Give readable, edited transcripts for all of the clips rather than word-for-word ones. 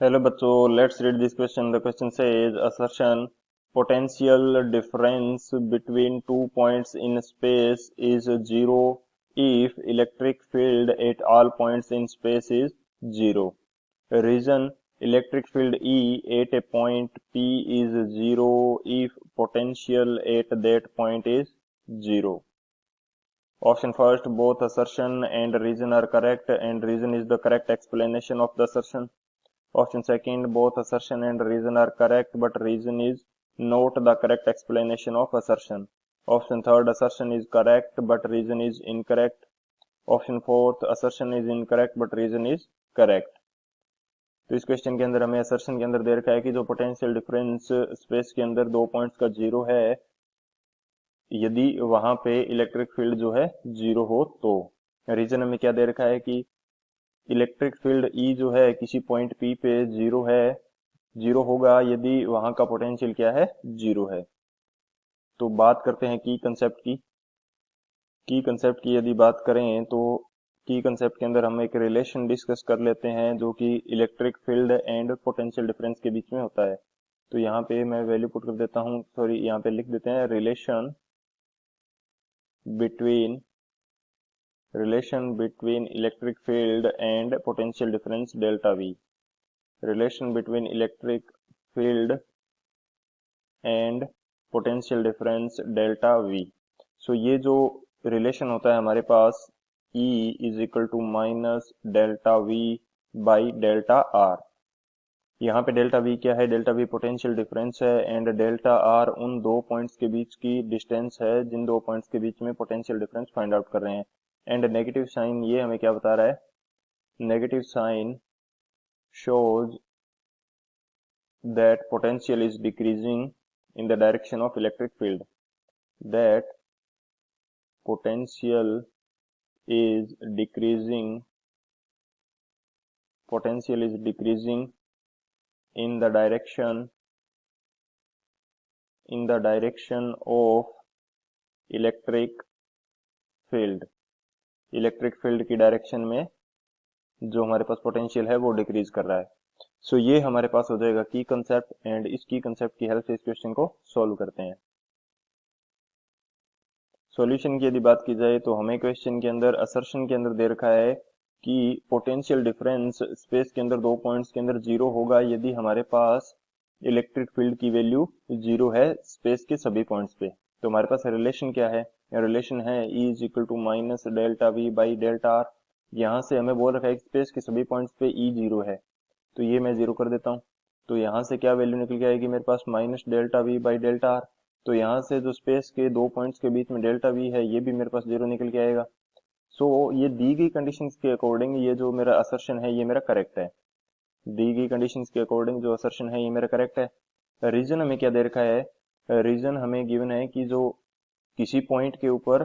Hello बच्चों, let's read this question. The question says assertion potential difference between 2 points in space is zero if electric field at all points in space is zero. Reason electric field E at a point P is zero if potential at that point is zero. Option first, both assertion and reason are correct and reason is the correct explanation of the assertion. Option second, both assertion and reason are correct, but reason is not the correct explanation of assertion. Option third, assertion is correct, but reason is incorrect. Option fourth, assertion is incorrect, but reason is correct. तो इस question के अंदर हमें assertion के अंदर दे रखा है कि जो पोटेंशियल डिफरेंस स्पेस के अंदर 2 पॉइंट्स का जीरो है, यदि वहां पे इलेक्ट्रिक फील्ड जो है जीरो हो तो रीजन हमें क्या दे रखा है कि इलेक्ट्रिक फील्ड ई जो है किसी पॉइंट पी पे जीरो है, जीरो होगा यदि वहां का पोटेंशियल क्या है, जीरो है। तो बात करते हैं की कंसेप्ट की यदि बात करें तो की कंसेप्ट के अंदर हम एक रिलेशन डिस्कस कर लेते हैं जो कि electric field and potential difference के बीच में होता है। तो यहाँ पे मैं वैल्यू पुट कर देता हूँ, सॉरी यहाँ पे लिख देते हैं between relation between electric field and potential difference delta V. Relation between electric field and potential difference delta V. So ये जो रिलेशन होता है हमारे पास E is equal to minus delta V by delta R. यहाँ पे डेल्टा वी क्या है, डेल्टा वी पोटेंशियल डिफरेंस है एंड डेल्टा आर उन दो पॉइंट्स के बीच की डिस्टेंस है जिन दो पॉइंट्स के बीच में पोटेंशियल डिफरेंस फाइंड आउट कर रहे हैं। एंड नेगेटिव साइन ये हमें क्या बता रहा है, negative sign shows that potential is decreasing in the direction of electric field, that potential is decreasing potential is decreasing in the direction of electric field, electric field की direction में जो हमारे पास पोटेंशियल है वो डिक्रीज कर रहा है। सो ये हमारे पास हो जाएगा की कंसेप्ट एंड इस की कंसेप्ट की हेल्प से इस क्वेश्चन को सॉल्व करते हैं। सॉल्यूशन की यदि बात की जाए तो हमें क्वेश्चन के अंदर असर्शन के अंदर दे रखा है कि पोटेंशियल डिफरेंस स्पेस के अंदर दो पॉइंट्स के अंदर जीरो होगा यदि हमारे पास इलेक्ट्रिक फील्ड की वैल्यू जीरो है स्पेस के सभी पॉइंट्स पे। तो हमारे पास रिलेशन क्या है, रिलेशन है E is equal to minus delta V by delta R. यहाँ से हमें बोल रखा है स्पेस के सभी पॉइंट्स पे E जीरो है, तो ये मैं जीरो कर देता हूँ। तो यहाँ से क्या वैल्यू निकल के आएगी मेरे पास, minus delta V by delta R. तो यहाँ से जो स्पेस के दो पॉइंट्स के बीच में डेल्टा वी है ये भी मेरे पास जीरो निकल के आएगा। सो ये दी गई कंडीशंस के अकॉर्डिंग ये जो मेरा असर्शन है ये मेरा करेक्ट है। दी गई कंडीशंस के अकॉर्डिंग जो असर्शन है ये मेरा करेक्ट है। रीजन हमें क्या दे रखा है, रीजन हमें गिवन है कि जो किसी पॉइंट के ऊपर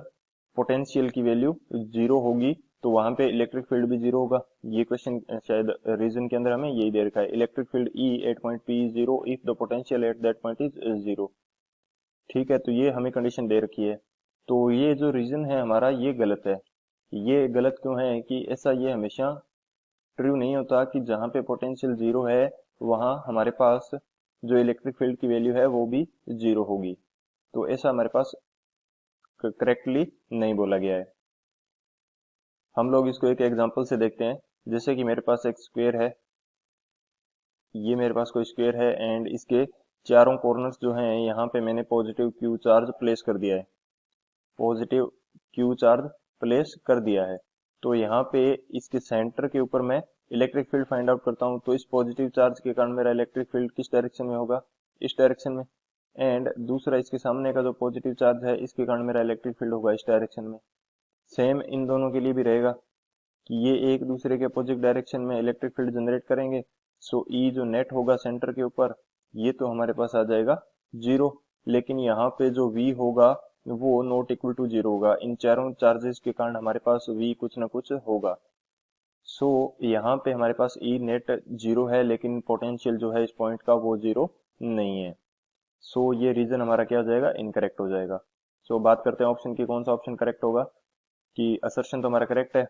पोटेंशियल की वैल्यू जीरो होगी तो वहां पे इलेक्ट्रिक फील्ड भी जीरो होगा। ये क्वेश्चन शायद रीजन के अंदर हमें यही दे रखा है, electric field E at point P is zero if the potential at that point is zero. ठीक है, तो ये हमें कंडीशन दे रखी है। तो ये जो रीजन है हमारा ये गलत है। ये गलत क्यों है कि ऐसा ये हमेशा ट्रू नहीं होता कि जहां पे पोटेंशियल जीरो है वहां हमारे पास जो इलेक्ट्रिक फील्ड की वैल्यू है वो भी जीरो होगी। तो ऐसा हमारे पास करेक्टली नहीं बोला गया है। हम लोग इसको एक एग्जांपल से देखते हैं। जैसे कि मेरे पास एक स्क्वायर है, ये मेरे पास कोई स्क्वायर है एंड इसके चारों कॉर्नर्स जो हैं यहाँ पे मैंने पॉजिटिव क्यू चार्ज प्लेस कर दिया है, पॉजिटिव क्यू चार्ज प्लेस कर दिया है। तो यहाँ पे इसके सेंटर के ऊपर मैं इलेक्ट्रिक फील्ड फाइंड आउट करता हूँ, तो इस पॉजिटिव चार्ज के कारण मेरा इलेक्ट्रिक फील्ड किस डायरेक्शन में होगा, इस डायरेक्शन में। एंड दूसरा इसके सामने का जो पॉजिटिव चार्ज है इसके कारण मेरा इलेक्ट्रिक फील्ड होगा इस डायरेक्शन में। सेम इन दोनों के लिए भी रहेगा कि ये एक दूसरे के अपोजिट डायरेक्शन में इलेक्ट्रिक फील्ड जनरेट करेंगे। सो ई जो नेट होगा सेंटर के ऊपर ये तो हमारे पास आ जाएगा जीरो, लेकिन यहाँ पे जो वी होगा वो नॉट इक्वल टू जीरो होगा। इन चारों चार्जेस के कारण हमारे पास वी कुछ ना कुछ होगा। सो यहाँ पे हमारे पास ई नेट जीरो है लेकिन पोटेंशियल जो है इस पॉइंट का वो जीरो नहीं है। सो ये रीजन हमारा क्या हो जाएगा, इनकरेक्ट हो जाएगा। सो बात करते हैं ऑप्शन की, कौन सा ऑप्शन करेक्ट होगा, कि असर्शन तो हमारा करेक्ट है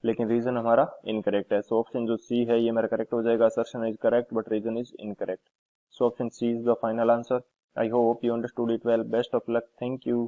लेकिन रीजन हमारा इनकरेक्ट है। सो ऑप्शन जो सी है ये मेरा करेक्ट हो जाएगा। Assertion is correct but reason is incorrect. So option C is the final answer. I hope you understood it well. Best of luck. Thank you.